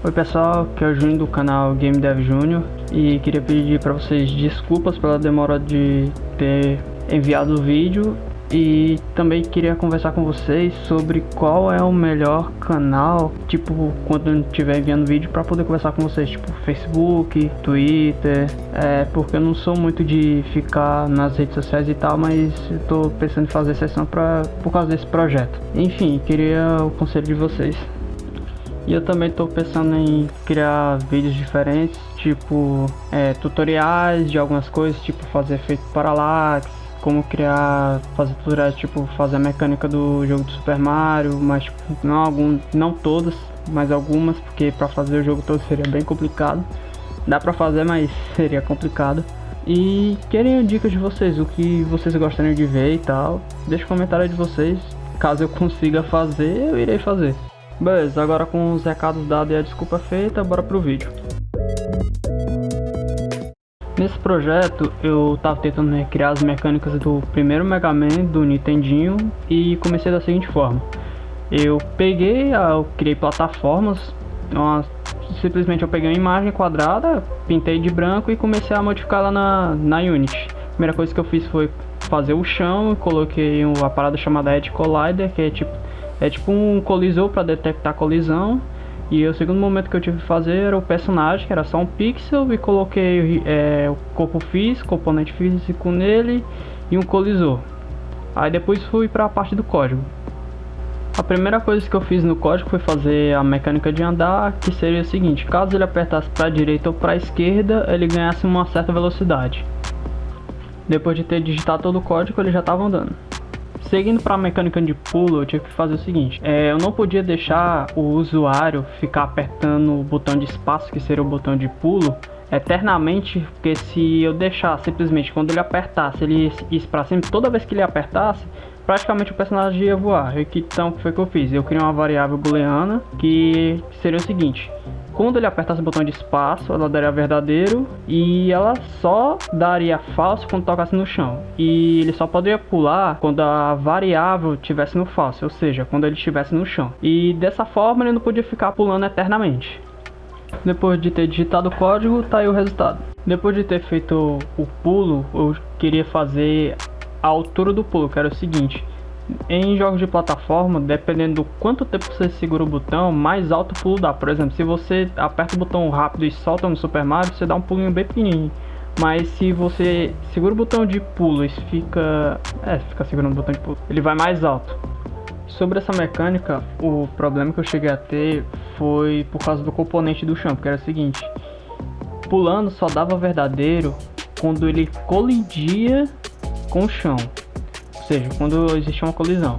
Oi pessoal, aqui é o Júnior do canal Game Dev Júnior e queria pedir para vocês desculpas pela demora de ter enviado o vídeo e também queria conversar com vocês sobre qual é o melhor canal, tipo, quando eu estiver enviando vídeo, para poder conversar com vocês, tipo Facebook, Twitter, porque eu não sou muito de ficar nas redes sociais e tal, mas eu tô pensando em fazer sessão por causa desse projeto. Enfim, queria o conselho de vocês. E eu também estou pensando em criar vídeos diferentes, tipo tutoriais de algumas coisas, tipo fazer efeito parallax, como fazer tutoriais, tipo fazer a mecânica do jogo do Super Mario, mas tipo, não todas, mas algumas, porque para fazer o jogo todo seria bem complicado. Dá para fazer, mas seria complicado. E querem dicas de vocês, o que vocês gostariam de ver e tal. Deixa um comentário de vocês, caso eu consiga fazer, eu irei fazer. Beleza, agora com os recados dados e a desculpa feita, bora pro vídeo. Nesse projeto eu tava tentando recriar as mecânicas do primeiro Mega Man do Nintendinho e comecei da seguinte forma. Eu criei plataformas, simplesmente eu peguei uma imagem quadrada, pintei de branco e comecei a modificar lá na Unity. A primeira coisa que eu fiz foi fazer o chão, coloquei uma parada chamada Edge Collider, que é tipo um colisor para detectar colisão. E o segundo momento que eu tive que fazer era o personagem, que era só um pixel, e coloquei o corpo físico, componente físico nele e um colisor. Aí depois fui para a parte do código. A primeira coisa que eu fiz no código foi fazer a mecânica de andar, que seria o seguinte: caso ele apertasse para a direita ou para a esquerda, ele ganhasse uma certa velocidade. Depois de ter digitado todo o código, ele já estava andando. Seguindo para a mecânica de pulo, eu tive que fazer o seguinte: eu não podia deixar o usuário ficar apertando o botão de espaço, que seria o botão de pulo, eternamente, porque se eu deixar simplesmente quando ele apertasse, ele ia para cima, toda vez que ele apertasse, praticamente o personagem ia voar. Então o que foi que eu fiz? Eu criei uma variável booleana que seria o seguinte: quando ele apertasse o botão de espaço, ela daria verdadeiro e ela só daria falso quando tocasse no chão. E ele só poderia pular quando a variável estivesse no falso, ou seja, quando ele estivesse no chão. E dessa forma ele não podia ficar pulando eternamente. Depois de ter digitado o código, tá aí o resultado. Depois de ter feito o pulo, eu queria fazer a altura do pulo, que era o seguinte: em jogos de plataforma, dependendo do quanto tempo você segura o botão, mais alto o pulo dá. Por exemplo, se você aperta o botão rápido e solta no Super Mario, você dá um pulinho bem pequenininho. Mas se você segura o botão de pulo e fica segurando o botão de pulo, ele vai mais alto. Sobre essa mecânica, o problema que eu cheguei a ter foi por causa do componente do chão, porque era o seguinte: pulando só dava verdadeiro quando ele colidia com o chão. Ou seja, quando existia uma colisão.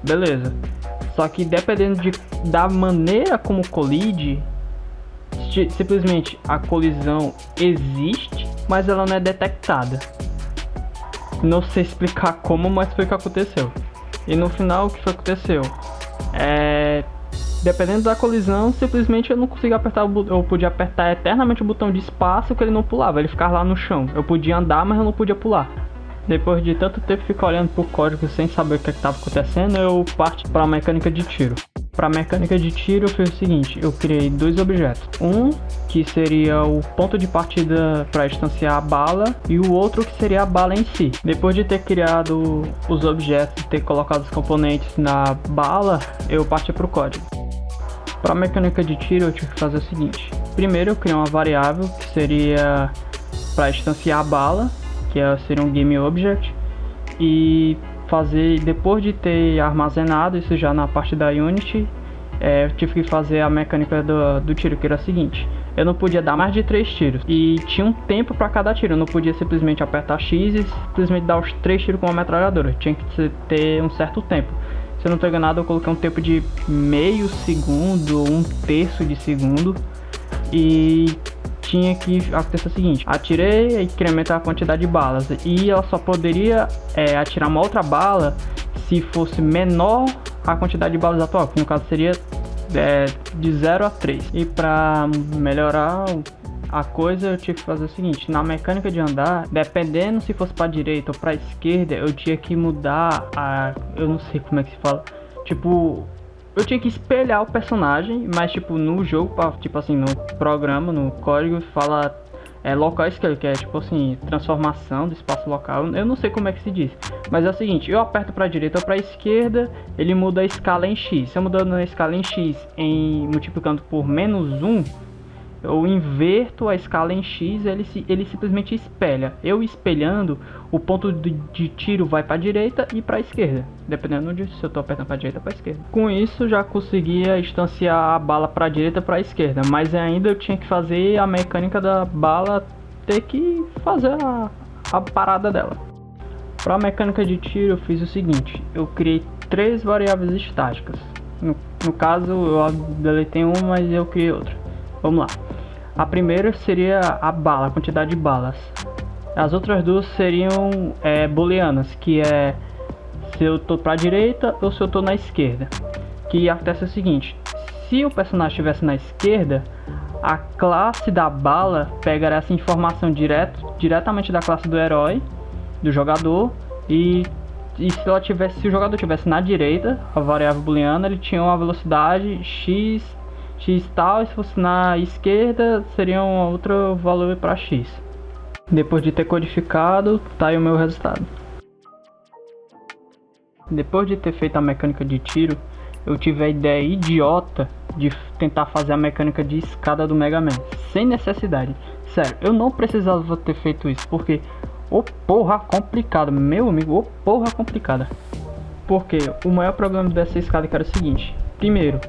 Beleza. Só que dependendo da maneira como colide, simplesmente a colisão existe, mas ela não é detectada. Não sei explicar como, mas foi o que aconteceu. E no final, o que foi que aconteceu? Dependendo da colisão, simplesmente eu não conseguia apertar eu podia apertar eternamente o botão de espaço, que ele não pulava, ele ficava lá no chão. Eu podia andar, mas eu não podia pular. Depois de tanto tempo ficar olhando pro código sem saber o que estava acontecendo, eu parti para a mecânica de tiro. Para a mecânica de tiro eu fiz o seguinte: eu criei dois objetos. Um que seria o ponto de partida para distanciar a bala e o outro que seria a bala em si. Depois de ter criado os objetos e ter colocado os componentes na bala, eu parti para o código. Para a mecânica de tiro eu tive que fazer o seguinte: primeiro eu criei uma variável que seria para distanciar a bala, que seria um game object, e depois de ter armazenado isso já na parte da Unity, eu tive que fazer a mecânica do tiro, que era a seguinte: eu não podia dar mais de 3 tiros e tinha um tempo para cada tiro. Eu não podia simplesmente apertar X e simplesmente dar os 3 tiros com uma metralhadora, tinha que ter um certo tempo. Se eu não estou enganado, eu coloquei um tempo de meio segundo ou um terço de segundo, e tinha que acontecer o seguinte: atirei e incrementar a quantidade de balas, e ela só poderia atirar uma outra bala se fosse menor a quantidade de balas atual, que no caso seria de 0 a 3. E para melhorar a coisa, eu tive que fazer o seguinte: na mecânica de andar, dependendo se fosse para direita ou para esquerda, eu tinha que mudar eu não sei como é que se fala, tipo, eu tinha que espelhar o personagem, mas tipo no jogo, tipo assim, no programa, no código fala local scale, que é tipo assim, transformação do espaço local. Eu não sei como é que se diz, mas é o seguinte, eu aperto pra direita ou pra esquerda, ele muda a escala em x. Se eu mudando a escala em x multiplicando por -1, eu inverto a escala em x, ele simplesmente espelha. Eu espelhando, o ponto de tiro vai para a direita e para a esquerda, dependendo de se eu estou apertando para a direita ou para a esquerda. Com isso já conseguia distanciar a bala para a direita ou para a esquerda, mas ainda eu tinha que fazer a mecânica da bala ter que fazer a parada dela. Para a mecânica de tiro eu fiz o seguinte, eu criei 3 variáveis estáticas. No caso eu deletei uma, mas eu criei outra. Vamos lá. A primeira seria a bala, a quantidade de balas. As outras duas seriam booleanas, que é se eu tô pra direita ou se eu tô na esquerda. Que acontece o seguinte, se o personagem estivesse na esquerda, a classe da bala pegará essa informação diretamente da classe do herói, do jogador, e se o jogador estivesse na direita, a variável booleana, ele tinha uma velocidade x tal, e se fosse na esquerda seria um outro valor para x. Depois de ter codificado, tá aí o meu resultado. Depois de ter feito a mecânica de tiro, eu tive a ideia idiota de tentar fazer a mecânica de escada do Mega Man, sem necessidade. Sério, eu não precisava ter feito isso, porque porra complicada, meu amigo, porra complicada. Porque o maior problema dessa escada era o seguinte, primeiro,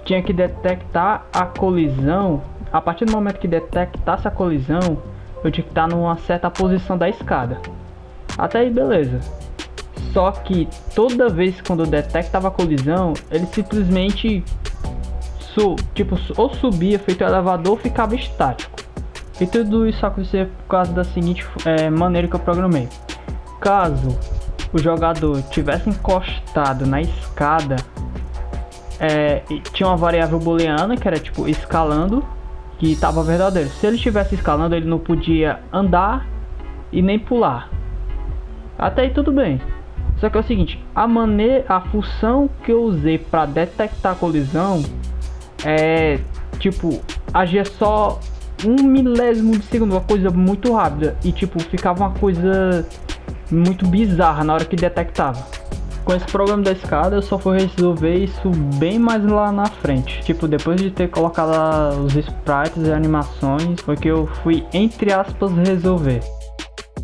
tinha que detectar a colisão. A partir do momento que detectasse a colisão, eu tinha que estar numa certa posição da escada. Até aí beleza. Só que toda vez quando eu detectava a colisão, ele simplesmente ou subia feito elevador ou ficava estático. E tudo isso acontecia por causa da seguinte maneira que eu programei. Caso o jogador tivesse encostado na escada, tinha uma variável booleana que era tipo escalando, que estava verdadeiro. Se ele estivesse escalando, ele não podia andar e nem pular. Até aí tudo bem. Só que é o seguinte, a função que eu usei para detectar a colisão agia só 1 milésimo de segundo, uma coisa muito rápida, e ficava uma coisa muito bizarra na hora que detectava. Com esse programa da escada eu só fui resolver isso bem mais lá na frente. Depois de ter colocado os sprites e animações, foi que eu fui, entre aspas, resolver.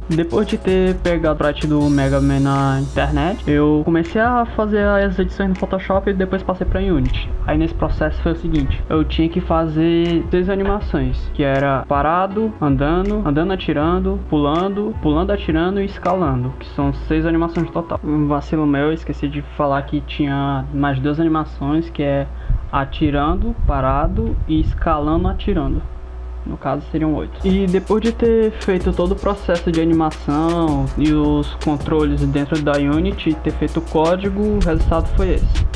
Depois de ter pegado o sprite do Mega Man na internet, eu comecei a fazer as edições no Photoshop e depois passei para Unity. Aí nesse processo foi o seguinte, eu tinha que fazer 6 animações, que era parado, andando atirando, pulando atirando e escalando, que são 6 animações total. Um vacilo meu, esqueci de falar que tinha mais 2 animações, que é atirando, parado e escalando atirando. No caso seriam 8. E depois de ter feito todo o processo de animação e os controles dentro da Unity, ter feito o código, o resultado foi esse.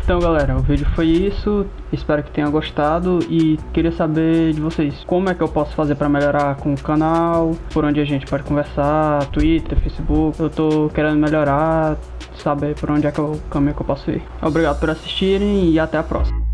Então galera, o vídeo foi isso, espero que tenha gostado e queria saber de vocês como é que eu posso fazer para melhorar com o canal, por onde a gente pode conversar, Twitter, Facebook. Eu tô querendo melhorar, saber por onde é que é o caminho que eu posso ir. Obrigado por assistirem e até a próxima.